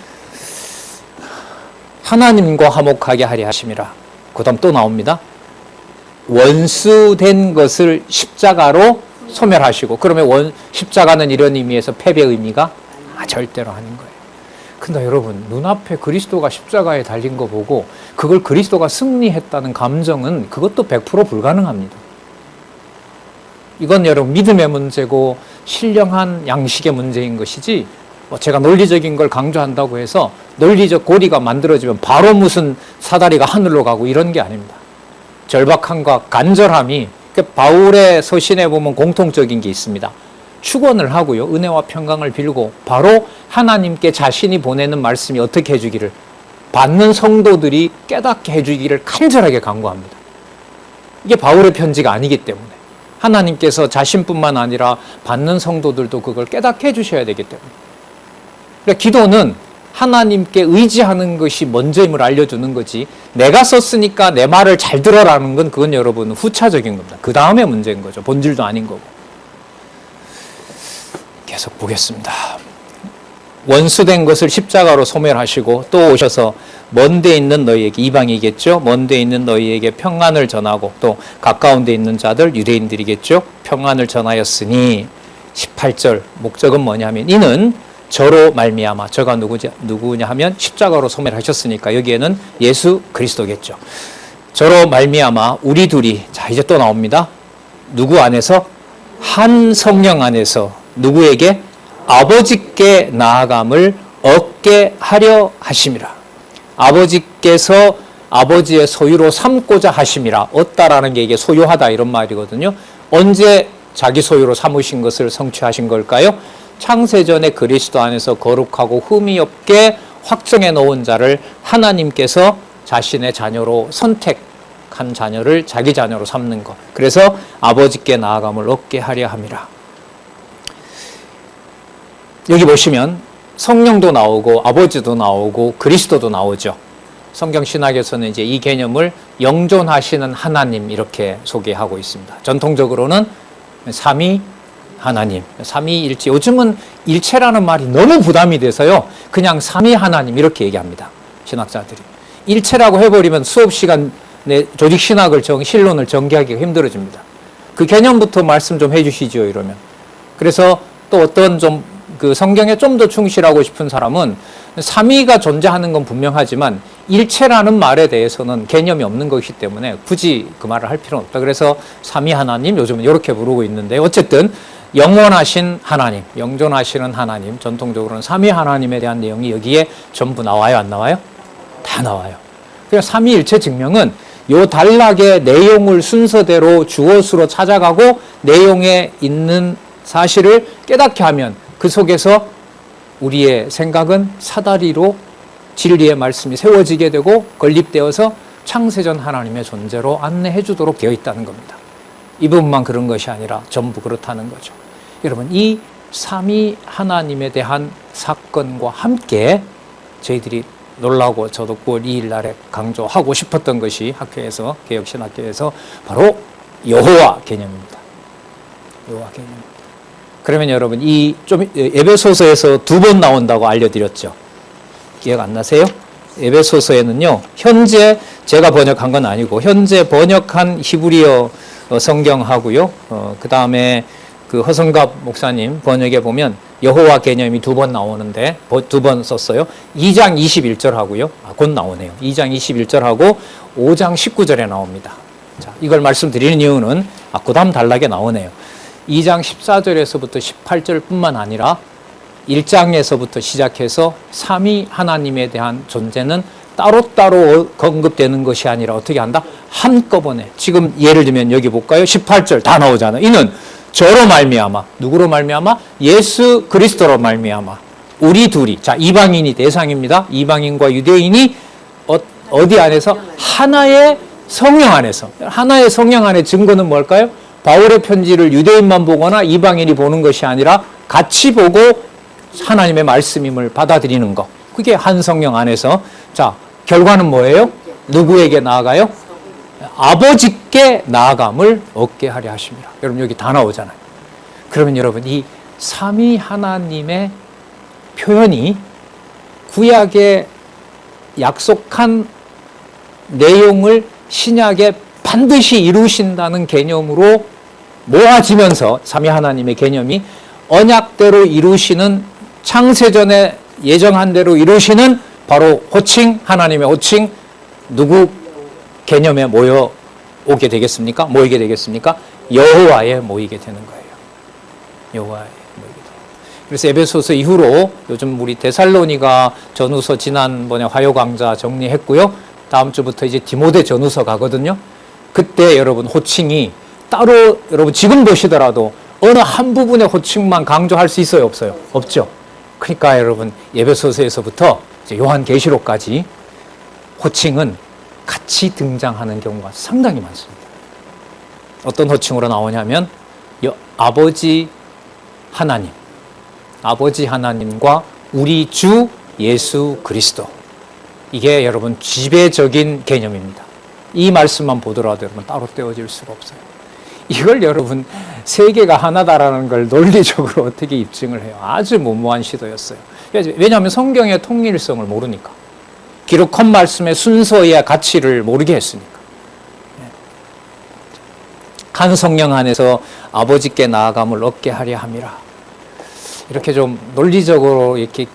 하나님과 화목하게 하려 하심이라. 그 다음 또 나옵니다. 원수된 것을 십자가로 소멸하시고. 그러면 십자가는 이런 의미에서 패배 의미가 절대로 아닌 거예요. 근데 여러분, 눈앞에 그리스도가 십자가에 달린 거 보고 그걸 그리스도가 승리했다는 감정은 그것도 100% 불가능합니다. 이건 여러분 믿음의 문제고 신령한 양식의 문제인 것이지, 제가 논리적인 걸 강조한다고 해서 논리적 고리가 만들어지면 바로 무슨 사다리가 하늘로 가고 이런 게 아닙니다. 절박함과 간절함이, 바울의 서신에 보면 공통적인 게 있습니다. 축원을 하고요, 은혜와 평강을 빌고 바로 하나님께 자신이 보내는 말씀이 어떻게 해주기를, 받는 성도들이 깨닫게 해주기를 간절하게 간구합니다. 이게 바울의 편지가 아니기 때문에, 하나님께서 자신뿐만 아니라 받는 성도들도 그걸 깨닫게 해주셔야 되기 때문에. 그러니까 기도는 하나님께 의지하는 것이 먼저임을 알려주는 거지, 내가 썼으니까 내 말을 잘 들어라는 건 그건 여러분 후차적인 겁니다. 그 다음에 문제인 거죠. 본질도 아닌 거고. 계속 보겠습니다. 원수된 것을 십자가로 소멸하시고 또 오셔서 먼데 있는 너희에게, 이방이겠죠, 먼데 있는 너희에게 평안을 전하고, 또 가까운 데 있는 자들 유대인들이겠죠, 평안을 전하였으니, 18절 목적은 뭐냐면 이는 저로 말미암아. 저가 누구냐 하면 십자가로 소멸하셨으니까 여기에는 예수 그리스도겠죠. 저로 말미암아 우리 둘이, 자 이제 또 나옵니다. 누구 안에서? 한 성령 안에서 누구에게? 아버지께 나아감을 얻게 하려 하심이라. 아버지께서 아버지의 소유로 삼고자 하심이라. 얻다라는 게 이게 소유하다 이런 말이거든요. 언제 자기 소유로 삼으신 것을 성취하신 걸까요? 창세전에 그리스도 안에서 거룩하고 흠이 없게 확정해 놓은 자를 하나님께서 자신의 자녀로 선택한 자녀를 자기 자녀로 삼는 것. 그래서 아버지께 나아감을 얻게 하려 함이라. 여기 보시면 성령도 나오고 아버지도 나오고 그리스도도 나오죠. 성경 신학에서는 이제 이 개념을 영존하시는 하나님 이렇게 소개하고 있습니다. 전통적으로는 삼위 하나님, 삼위일체. 요즘은 일체라는 말이 너무 부담이 돼서요, 그냥 삼위 하나님 이렇게 얘기합니다. 신학자들이. 일체라고 해버리면 수업 시간에 조직 신학을 신론을 전개하기가 힘들어집니다. 그 개념부터 말씀 좀 해주시죠 이러면. 그래서 또 어떤 그 성경에 좀 더 충실하고 싶은 사람은 삼위가 존재하는 건 분명하지만 일체라는 말에 대해서는 개념이 없는 것이기 때문에 굳이 그 말을 할 필요는 없다. 그래서 삼위 하나님 요즘은 이렇게 부르고 있는데, 어쨌든 영원하신 하나님, 영존하시는 하나님, 전통적으로는 삼위 하나님에 대한 내용이 여기에 전부 나와요, 안 나와요? 다 나와요. 그래서 삼위일체 증명은 요 단락의 내용을 순서대로 주어수로 찾아가고 내용에 있는 사실을 깨닫게 하면 그 속에서 우리의 생각은 사다리로 진리의 말씀이 세워지게 되고 건립되어서 창세전 하나님의 존재로 안내해 주도록 되어 있다는 겁니다. 이 부분만 그런 것이 아니라 전부 그렇다는 거죠. 여러분, 이 삼위 하나님에 대한 사건과 함께 저희들이 놀라고 저도 9월 2일 날에 강조하고 싶었던 것이 학교에서, 개혁신학교에서 바로 여호와 개념입니다. 여호와 개념. 그러면 여러분, 이 좀 에베소서에서 2번 나온다고 알려드렸죠. 기억 안 나세요? 에베소서에는요, 현재 제가 번역한 건 아니고 현재 번역한 히브리어 성경하고요, 그 다음에 그 허성갑 목사님 번역에 보면 여호와 개념이 2번 나오는데 2번 썼어요. 2장 21절하고요. 곧 나오네요. 2장 21절하고 5장 19절에 나옵니다. 자, 이걸 말씀드리는 이유는 그 다음 단락에 나오네요. 2장 14절에서부터 18절뿐만 아니라 1장에서부터 시작해서 삼위 하나님에 대한 존재는 따로따로 언급되는 것이 아니라 어떻게 한다? 한꺼번에. 지금 예를 들면 여기 볼까요? 18절 다 나오잖아요. 이는 저로 말미암아, 누구로 말미암아? 예수 그리스도로 말미암아 우리 둘이, 자, 이방인이 대상입니다. 이방인과 유대인이 어디 안에서? 하나의 성령 안에서. 하나의 성령 안의 증거는 뭘까요? 바울의 편지를 유대인만 보거나 이방인이 보는 것이 아니라 같이 보고 하나님의 말씀임을 받아들이는 것. 그게 한 성령 안에서. 자, 결과는 뭐예요? 누구에게 나아가요? 아버지께 나아감을 얻게 하려 하십니다. 여러분, 여기 다 나오잖아요. 그러면 여러분, 이 삼위 하나님의 표현이 구약에 약속한 내용을 신약에 반드시 이루신다는 개념으로 모아지면서 삼위 하나님의 개념이 언약대로 이루시는, 창세전에 예정한 대로 이루시는 바로 호칭, 하나님의 호칭, 누구 개념에 모이게 되겠습니까? 여호와에 모이게 되는 거예요. 여호와에 모이게 돼요. 그래서 에베소서 이후로 요즘 우리 데살로니가 전후서 지난번에 화요 강좌 정리했고요. 다음 주부터 이제 디모데 전후서 가거든요. 그때 여러분 호칭이 따로, 여러분 지금 보시더라도 어느 한 부분의 호칭만 강조할 수 있어요, 없어요? 없죠. 그러니까 여러분, 에베소서에서부터 이제 요한계시록까지 호칭은 같이 등장하는 경우가 상당히 많습니다. 어떤 호칭으로 나오냐면 아버지 하나님, 아버지 하나님과 우리 주 예수 그리스도. 이게 여러분 지배적인 개념입니다. 이 말씀만 보더라도 여러분 따로 떼어질 수가 없어요. 이걸 여러분 세계가 하나다라는 걸 논리적으로 어떻게 입증을 해요? 아주 무모한 시도였어요. 왜냐하면 성경의 통일성을 모르니까. 기록한 말씀의 순서의 가치를 모르게 했으니까. 한 성령 안에서 아버지께 나아감을 얻게 하려 함이라. 이렇게 좀 논리적으로 이렇게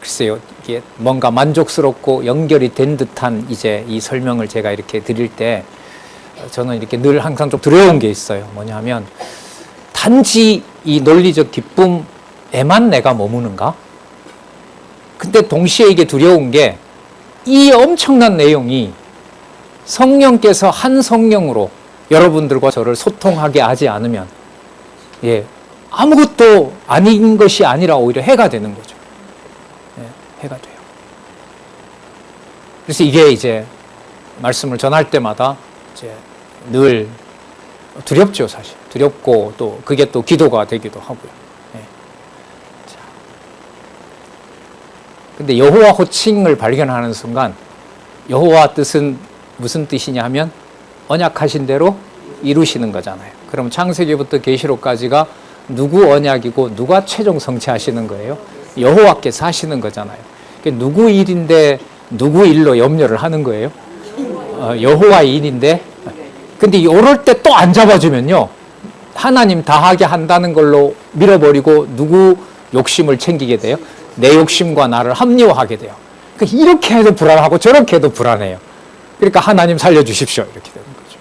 글쎄요, 이게 뭔가 만족스럽고 연결이 된 듯한 이제 이 설명을 제가 이렇게 드릴 때 저는 이렇게 늘 항상 좀 두려운 게 있어요. 뭐냐면 단지 이 논리적 기쁨에만 내가 머무는가? 근데 동시에 이게 두려운 게 이 엄청난 내용이 성령께서 한 성령으로 여러분들과 저를 소통하게 하지 않으면 아무것도 아닌 것이 아니라 오히려 해가 되는 거죠. 해가 돼요. 그래서 이게 이제 말씀을 전할 때마다 이제 늘 두렵죠, 사실. 두렵고 또 그게 또 기도가 되기도 하고요. 근데 여호와 호칭을 발견하는 순간 여호와 뜻은 무슨 뜻이냐 하면 언약하신 대로 이루시는 거잖아요. 그럼 창세기부터 계시록까지가 누구 언약이고 누가 최종 성취하시는 거예요? 여호와께서 하시는 거잖아요. 누구 일인데 누구 일로 염려를 하는 거예요? 여호와 일인데. 근데 이럴 때 또 안 잡아주면요, 하나님 다 하게 한다는 걸로 밀어버리고 누구 욕심을 챙기게 돼요? 내 욕심과 나를 합리화하게 돼요. 그러니까 이렇게 해도 불안하고 저렇게 해도 불안해요. 그러니까 하나님 살려주십시오, 이렇게 되는 거죠.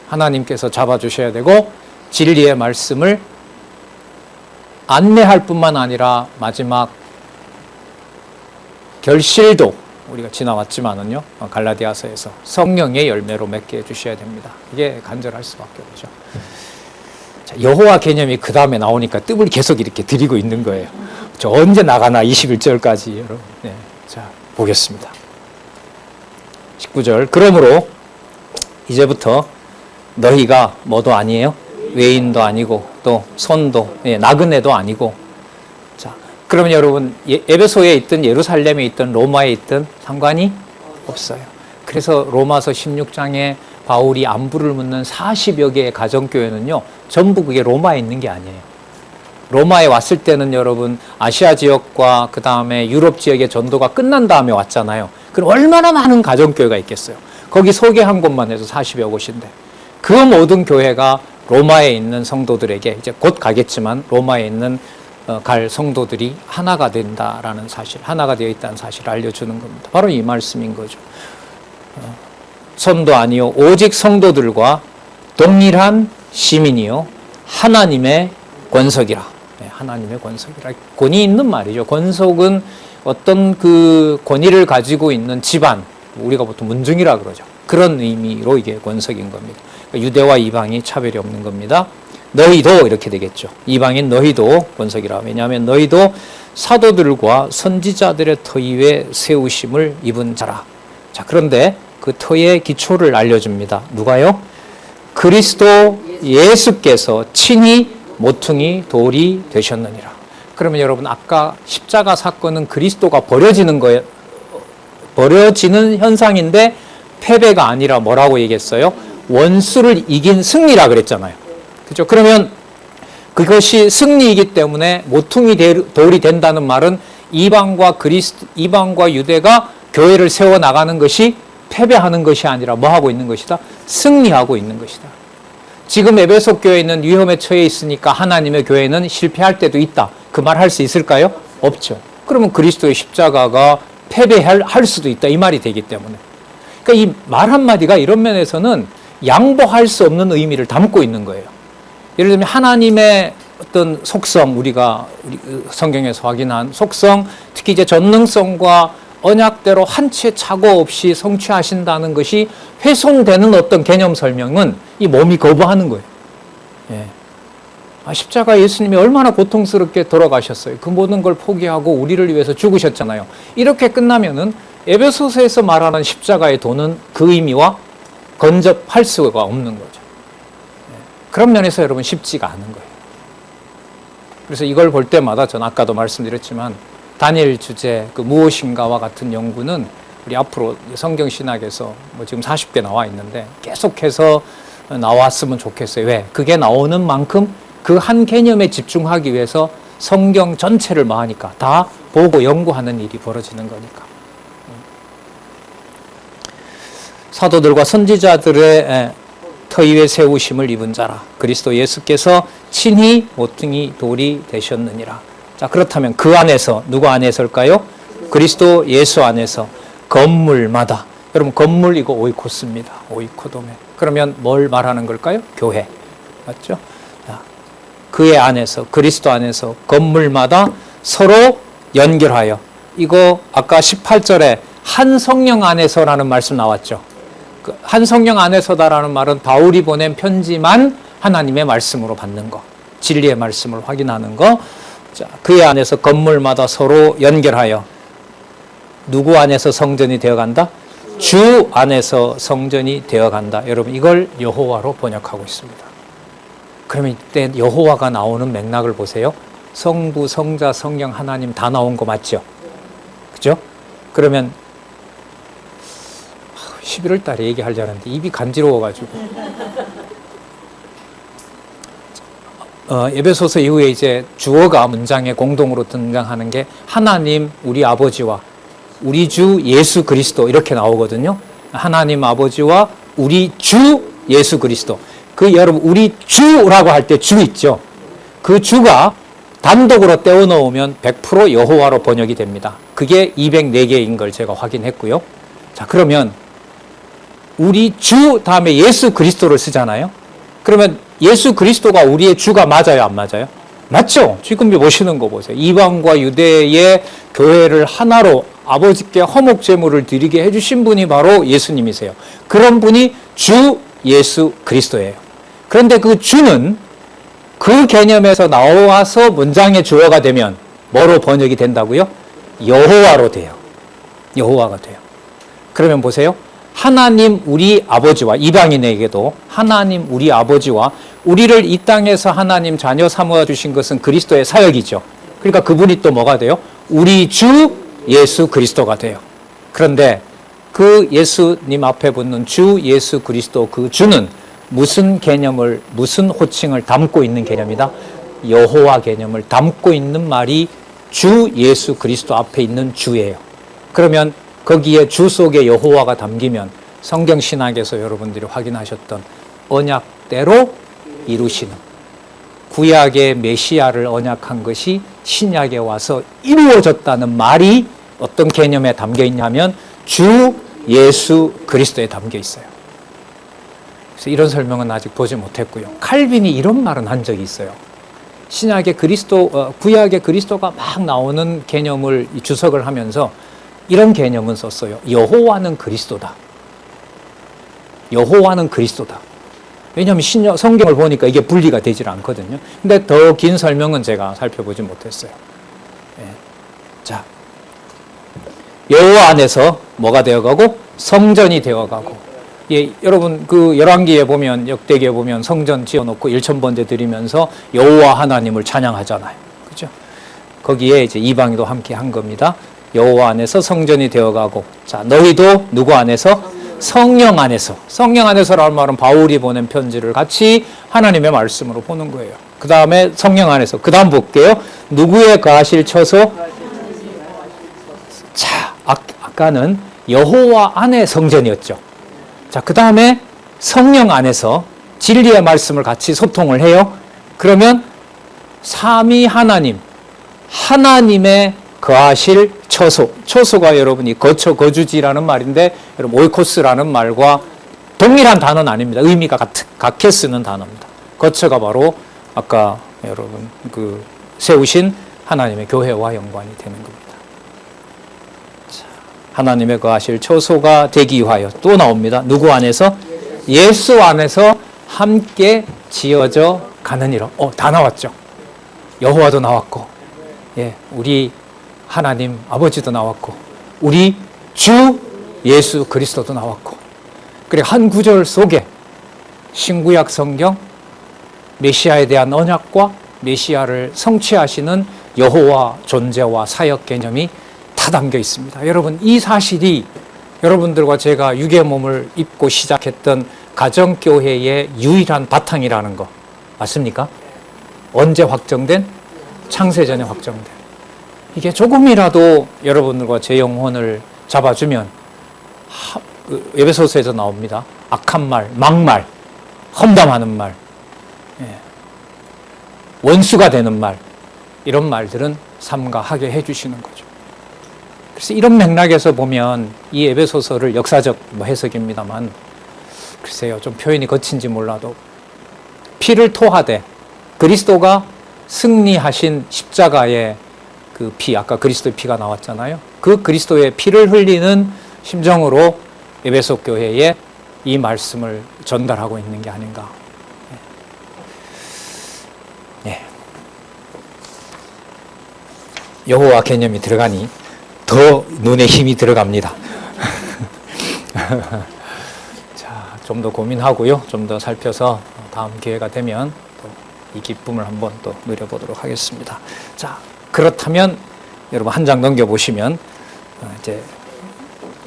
하나님께서 잡아주셔야 되고 진리의 말씀을 안내할 뿐만 아니라 마지막 결실도 우리가 지나왔지만은요, 갈라디아서에서 성령의 열매로 맺게 해주셔야 됩니다. 이게 간절할 수밖에 없죠. 자, 여호와 개념이 그 다음에 나오니까 뜸을 계속 이렇게 드리고 있는 거예요. 저 언제 나가나 21절까지 여러분. 자, 보겠습니다. 19절. 그러므로 이제부터 너희가 뭐도 아니에요? 외인도 아니고 또 손도 나그네도 아니고. 자, 그러면 여러분 에베소에 있든 예루살렘에 있든 로마에 있든 상관이 없어요. 그래서 로마서 16장에 바울이 안부를 묻는 40여 개의 가정교회는요, 전부 그게 로마에 있는 게 아니에요. 로마에 왔을 때는 여러분 아시아 지역과 그 다음에 유럽 지역의 전도가 끝난 다음에 왔잖아요. 그럼 얼마나 많은 가정교회가 있겠어요. 거기 소개한 곳만 해도 40여 곳인데 그 모든 교회가 로마에 있는 성도들에게 이제 곧 가겠지만 로마에 있는 갈 성도들이 하나가 된다라는 사실, 하나가 되어 있다는 사실을 알려주는 겁니다. 바로 이 말씀인 거죠. 손도 아니요 오직 성도들과 동일한 시민이요 하나님의 권속이라. 하나님의 권속이라. 권위 있는 말이죠. 권속은 어떤 그 권위를 가지고 있는 집안, 우리가 보통 문중이라 그러죠. 그런 의미로 이게 권속인 겁니다. 유대와 이방이 차별이 없는 겁니다. 너희도 이렇게 되겠죠. 이방인 너희도 권속이라. 왜냐하면 너희도 사도들과 선지자들의 터 위에 세우심을 입은 자라. 자, 그런데 그 터의 기초를 알려줍니다. 누가요? 그리스도 예수께서 친히 모퉁이 돌이 되셨느니라. 그러면 여러분 아까 십자가 사건은 그리스도가 버려지는 거예요. 버려지는 현상인데 패배가 아니라 뭐라고 얘기했어요? 원수를 이긴 승리라 그랬잖아요. 그렇죠? 그러면 그것이 승리이기 때문에 모퉁이 돌이 된다는 말은 이방과 유대가 교회를 세워 나가는 것이 패배하는 것이 아니라 뭐 하고 있는 것이다? 승리하고 있는 것이다. 지금 에베소 교회는 위험에 처해 있으니까 하나님의 교회는 실패할 때도 있다. 그 말 할 수 있을까요? 없죠. 그러면 그리스도의 십자가가 패배할 수도 있다. 이 말이 되기 때문에. 그러니까 이 말 한마디가 이런 면에서는 양보할 수 없는 의미를 담고 있는 거예요. 예를 들면 하나님의 어떤 속성, 우리가 성경에서 확인한 속성, 특히 이제 전능성과 언약대로 한 채 착오 없이 성취하신다는 것이 훼손되는 어떤 개념 설명은 이 몸이 거부하는 거예요. 십자가 예수님이 얼마나 고통스럽게 돌아가셨어요. 그 모든 걸 포기하고 우리를 위해서 죽으셨잖아요. 이렇게 끝나면은 에베소서에서 말하는 십자가의 도는 그 의미와 건접할 수가 없는 거죠. 그런 면에서 여러분 쉽지가 않은 거예요. 그래서 이걸 볼 때마다 전 아까도 말씀드렸지만 다니엘 주제 그 무엇인가와 같은 연구는 우리 앞으로 성경신학에서 뭐 지금 40개 나와 있는데 계속해서 나왔으면 좋겠어요. 왜? 그게 나오는 만큼 그 한 개념에 집중하기 위해서 성경 전체를 뭐 하니까 다 보고 연구하는 일이 벌어지는 거니까. 사도들과 선지자들의 터 위에 세우심을 입은 자라. 그리스도 예수께서 친히 모퉁이 돌이 되셨느니라. 자, 그렇다면 그 안에서, 누구 안에서일까요? 그리스도 예수 안에서 건물마다, 여러분 건물 이거 오이코스입니다. 오이코도메. 그러면 뭘 말하는 걸까요? 교회. 맞죠? 자, 그의 안에서, 그리스도 안에서 건물마다 서로 연결하여, 이거 아까 18절에 한 성령 안에서라는 말씀 나왔죠. 한 성령 안에서다라는 말은 바울이 보낸 편지만 하나님의 말씀으로 받는 거, 진리의 말씀을 확인하는 거. 자, 그의 안에서 건물마다 서로 연결하여 누구 안에서 성전이 되어간다? 주 안에서 성전이 되어간다. 여러분 이걸 여호와로 번역하고 있습니다. 그러면 이때 여호와가 나오는 맥락을 보세요. 성부, 성자, 성령, 하나님 다 나온 거 맞죠? 그죠? 그러면 11월 달에 얘기하려는데 입이 간지러워가지고 에베소서 이후에 이제 주어가 문장에 공동으로 등장하는 게 하나님 우리 아버지와 우리 주 예수 그리스도 이렇게 나오거든요. 하나님 아버지와 우리 주 예수 그리스도. 그 여러분 우리 주라고 할 때 주 있죠. 그 주가 단독으로 떼어 넣으면 100% 여호와로 번역이 됩니다. 그게 204개인 걸 제가 확인했고요. 자, 그러면 우리 주 다음에 예수 그리스도를 쓰잖아요. 그러면 예수 그리스도가 우리의 주가 맞아요, 안 맞아요? 맞죠? 지금 보시는 거 보세요. 이방과 유대의 교회를 하나로 아버지께 허목 제물을 드리게 해주신 분이 바로 예수님이세요. 그런 분이 주 예수 그리스도예요. 그런데 그 주는 그 개념에서 나와서 문장의 주어가 되면 뭐로 번역이 된다고요? 여호와로 돼요. 여호와가 돼요. 그러면 보세요. 하나님 우리 아버지와, 이방인에게도 하나님 우리 아버지와 우리를 이 땅에서 하나님 자녀 삼아 주신 것은 그리스도의 사역이죠. 그러니까 그분이 또 뭐가 돼요? 우리 주 예수 그리스도가 돼요. 그런데 그 예수님 앞에 붙는 주 예수 그리스도, 그 주는 무슨 개념을, 무슨 호칭을 담고 있는 개념이다? 여호와 개념을 담고 있는 말이 주 예수 그리스도 앞에 있는 주예요. 그러면 거기에 주 속에 여호와가 담기면 성경 신학에서 여러분들이 확인하셨던 언약대로 이루시는, 구약의 메시아를 언약한 것이 신약에 와서 이루어졌다는 말이 어떤 개념에 담겨 있냐면 주 예수 그리스도에 담겨 있어요. 그래서 이런 설명은 아직 보지 못했고요. 칼빈이 이런 말은 한 적이 있어요. 신약의 그리스도, 구약의 그리스도가 막 나오는 개념을 주석을 하면서 이런 개념은 썼어요. 여호와는 그리스도다. 여호와는 그리스도다. 왜냐하면 성경을 보니까 이게 분리가 되질 않거든요. 근데 더 긴 설명은 제가 살펴보지 못했어요. 예. 자, 여호와 안에서 뭐가 되어가고? 성전이 되어가고. 예, 여러분 그 열왕기에 보면, 역대기에 보면 성전 지어놓고 1000번째 드리면서 여호와 하나님을 찬양하잖아요. 그죠? 거기에 이제 이방인도 함께 한 겁니다. 여호와 안에서 성전이 되어가고. 자, 너희도 누구 안에서? 성령 안에서. 성령 안에서라는 말은 바울이 보낸 편지를 같이 하나님의 말씀으로 보는 거예요. 그 다음에 성령 안에서. 그 다음 볼게요. 누구의 거하실 처소? 자, 아까는 여호와 안의 성전이었죠. 자, 그 다음에 성령 안에서 진리의 말씀을 같이 소통을 해요. 그러면 삼위 하나님, 하나님의 거하실 처소. 처소가 여러분이 거처, 거주지라는 말인데, 여러분 오이코스라는 말과 동일한 단어는 아닙니다. 의미가 같게 쓰는 단어입니다. 거처가 바로 아까 여러분 그 세우신 하나님의 교회와 연관이 되는 겁니다. 자, 하나님의 거하실 처소가 되기 위하여 또 나옵니다. 누구 안에서? 예수 안에서 함께 지어져 가느니라. 다 나왔죠. 여호와도 나왔고, 예, 우리 하나님 아버지도 나왔고, 우리 주 예수 그리스도도 나왔고. 그리고 한 구절 속에 신구약 성경 메시아에 대한 언약과 메시아를 성취하시는 여호와 존재와 사역 개념이 다 담겨 있습니다. 여러분 이 사실이 여러분들과 제가 육의 몸을 입고 시작했던 가정교회의 유일한 바탕이라는 거 맞습니까? 언제 확정된? 창세전에 확정된. 이게 조금이라도 여러분들과 제 영혼을 잡아주면, 에베소서에서 나옵니다. 악한 말, 막말, 험담하는 말, 원수가 되는 말, 이런 말들은 삼가하게 해주시는 거죠. 그래서 이런 맥락에서 보면 이 에베소서를 역사적 해석입니다만, 글쎄요, 좀 표현이 거친지 몰라도 피를 토하되 그리스도가 승리하신 십자가의 그 피, 아까 그리스도의 피가 나왔잖아요. 그 그리스도의 피를 흘리는 심정으로 에베소 교회에 이 말씀을 전달하고 있는 게 아닌가. 여호와 개념이 들어가니 더 눈에 힘이 들어갑니다. 자, 좀 더 고민하고요. 좀 더 살펴서 다음 기회가 되면 또 이 기쁨을 한번 또 누려보도록 하겠습니다. 자, 그렇다면 여러분 한 장 넘겨보시면 이제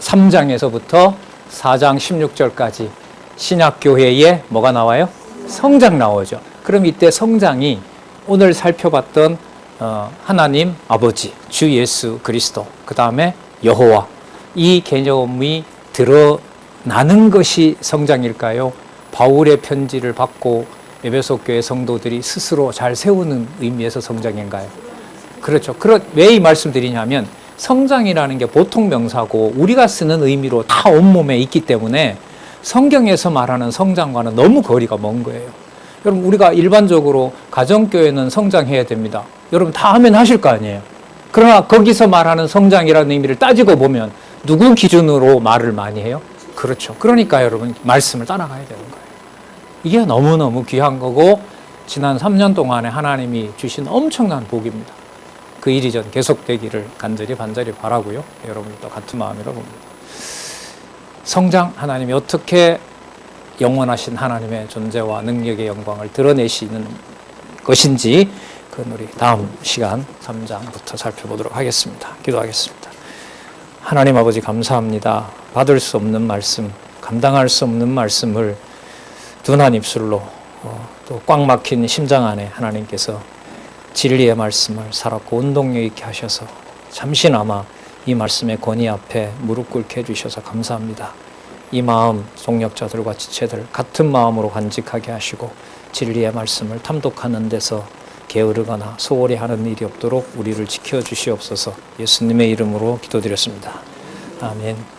3장에서부터 4장 16절까지 신약교회에 뭐가 나와요? 성장 나오죠. 그럼 이때 성장이 오늘 살펴봤던 하나님 아버지, 주 예수 그리스도, 그 다음에 여호와, 이 개념이 드러나는 것이 성장일까요? 바울의 편지를 받고 에베소 교회 성도들이 스스로 잘 세우는 의미에서 성장인가요? 그렇죠. 왜 이 말씀 드리냐면 성장이라는 게 보통 명사고 우리가 쓰는 의미로 다 온몸에 있기 때문에 성경에서 말하는 성장과는 너무 거리가 먼 거예요. 여러분, 우리가 일반적으로 가정교회는 성장해야 됩니다. 여러분 다 하면 하실 거 아니에요. 그러나 거기서 말하는 성장이라는 의미를 따지고 보면 누구 기준으로 말을 많이 해요? 그렇죠. 그러니까 여러분 말씀을 따라가야 되는 거예요. 이게 너무너무 귀한 거고 지난 3년 동안에 하나님이 주신 엄청난 복입니다. 그 일이 전 계속되기를 간절히 반절히 바라고요. 여러분도 같은 마음이라 봅니다. 성장, 하나님이 어떻게 영원하신 하나님의 존재와 능력의 영광을 드러내시는 것인지 그건 우리 다음 시간 3장부터 살펴보도록 하겠습니다. 기도하겠습니다. 하나님 아버지 감사합니다. 받을 수 없는 말씀, 감당할 수 없는 말씀을 둔한 입술로 또 꽉 막힌 심장 안에 하나님께서 진리의 말씀을 살았고 운동력 있게 하셔서 잠시나마 이 말씀의 권위 앞에 무릎 꿇게 해주셔서 감사합니다. 이 마음 동력자들과 지체들 같은 마음으로 간직하게 하시고 진리의 말씀을 탐독하는 데서 게으르거나 소홀히 하는 일이 없도록 우리를 지켜주시옵소서. 예수님의 이름으로 기도드렸습니다. 아멘.